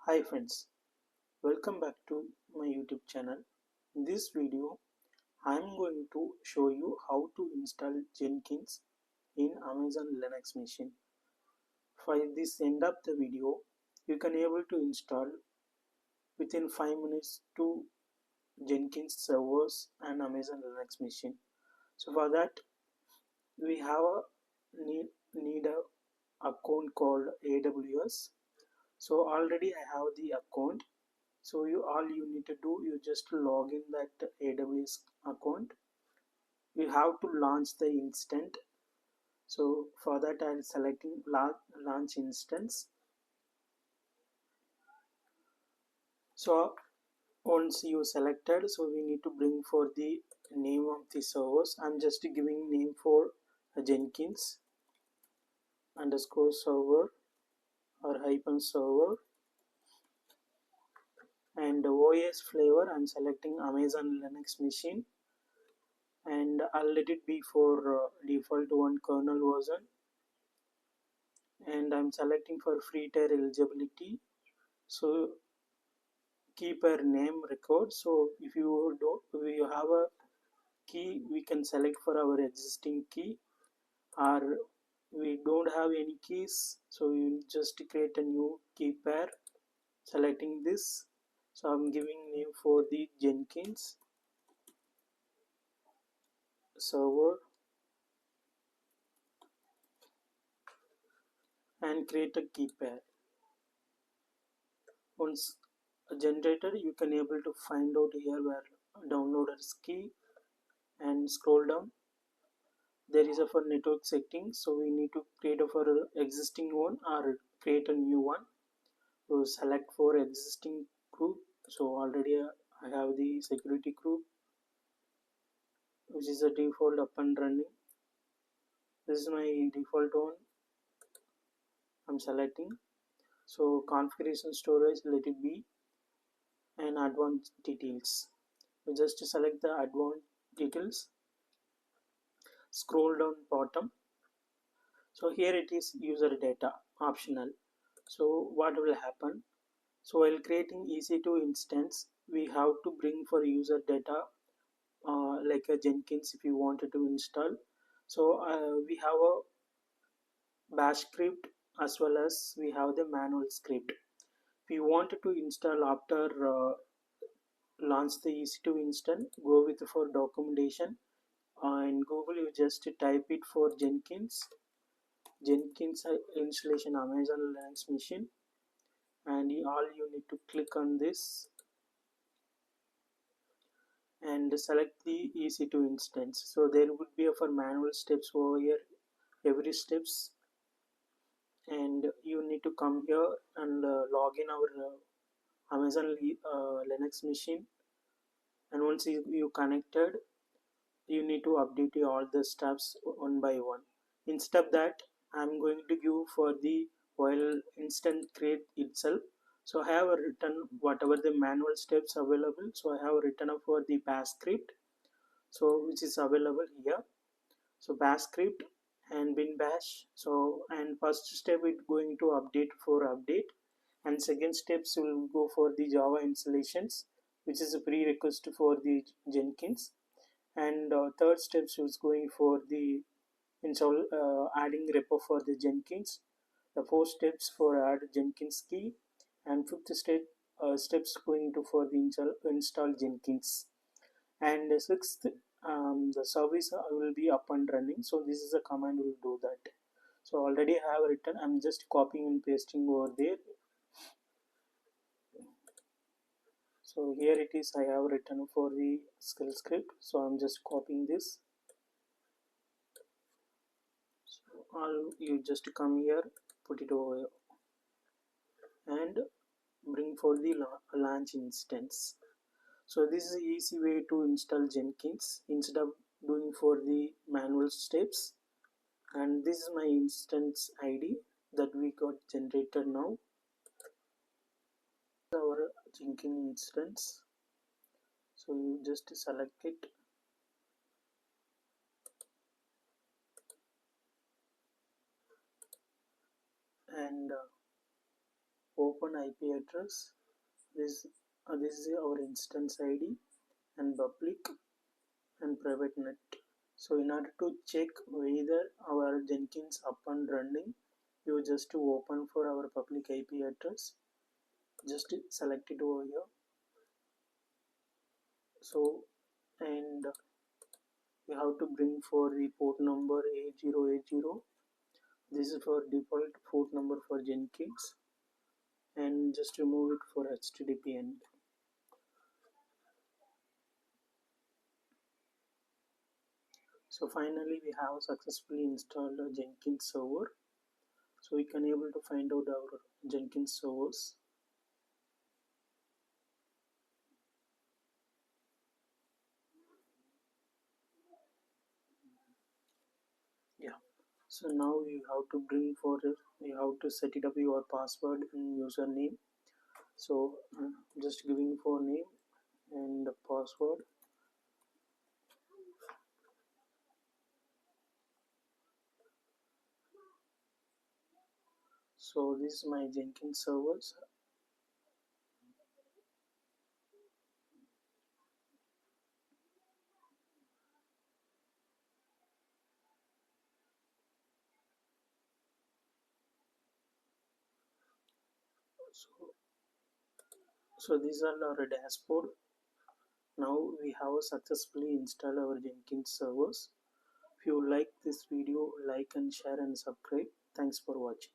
Hi friends, welcome back to my YouTube channel. In this video, I am going to show you how to install Jenkins in Amazon Linux machine. For this end of the video, you can able to install within 5 minutes to Jenkins servers and Amazon Linux machine. So for that, we have a need a account called AWS. So already I have the account. So all you need to do, you just log in that AWS account. You have to launch the instance. So for that I'm selecting launch instance. So once you selected, so we need to bring for the name of the servers. I'm just giving name for Jenkins underscore server or hyphen server, and OS flavor I'm selecting Amazon Linux machine, and I'll let it be for default one kernel version, and I'm selecting for free tier eligibility. So keeper name record. So if you have a key, we can select for our existing key, or we don't have any keys, so you just create a new key pair, selecting this. So I'm giving name for the Jenkins server and create a key pair. Once generated, you can able to find out here where downloaders key, and scroll down. There is a for network settings, so we need to create a for existing one or create a new one. So select for existing group. So already I have the security group, which is a default up and running. This is my default one. I'm selecting. So configuration storage, let it be, and advanced details. We just select the advanced details. Scroll down bottom. So here it is user data optional. So what will happen? So while creating EC2 instance, we have to bring for user data like a Jenkins if you wanted to install. So we have a bash script as well as we have the manual script. If you wanted to install after launch the EC2 instance, go with for documentation. In Google, you just type it for Jenkins installation Amazon Linux machine, and all you need to click on this and select the EC2 instance. So there would be a for manual steps over here, every steps, and you need to come here and log in our Amazon Linux machine, and once you connected, you need to update all the steps one by one. Instead of that, I'm going to give for the while instant create itself. So I have written whatever the manual steps available. So I have written up for the bash script, so which is available here. So bash script and bin bash. So and first step it going to update for update, and second steps will go for the Java installations, which is a prerequisite for the Jenkins, and third steps is going for the install adding repo for the Jenkins, the fourth steps for add Jenkins key, and fifth steps going to for the install Jenkins, and sixth the service will be up and running. So this is a command will do that. So already I have written, I'm just copying and pasting over there. So here it is, I have written for the skill script, so I'm just copying this. So all you just come here, put it over and bring for the launch instance. So this is an easy way to install Jenkins instead of doing for the manual steps. And this is my instance ID that we got generated now. Our Jenkins instance. So you just select it and open IP address. This is our instance ID and public and private net. So in order to check whether our Jenkins up and running, you just to open for our public IP address, just select it over here. So, and we have to bring for the port number 8080. This is for default port number for Jenkins, and just remove it for HTTP end. So finally we have successfully installed a Jenkins server. So we can able to find out our Jenkins servers. Yeah. So now you have to bring for it, you have to set it up your password and username. So just giving for name and password. So this is my Jenkins servers. So these are our dashboard. Now we have successfully installed our Jenkins servers. If you like this video, like and share and subscribe. Thanks for watching.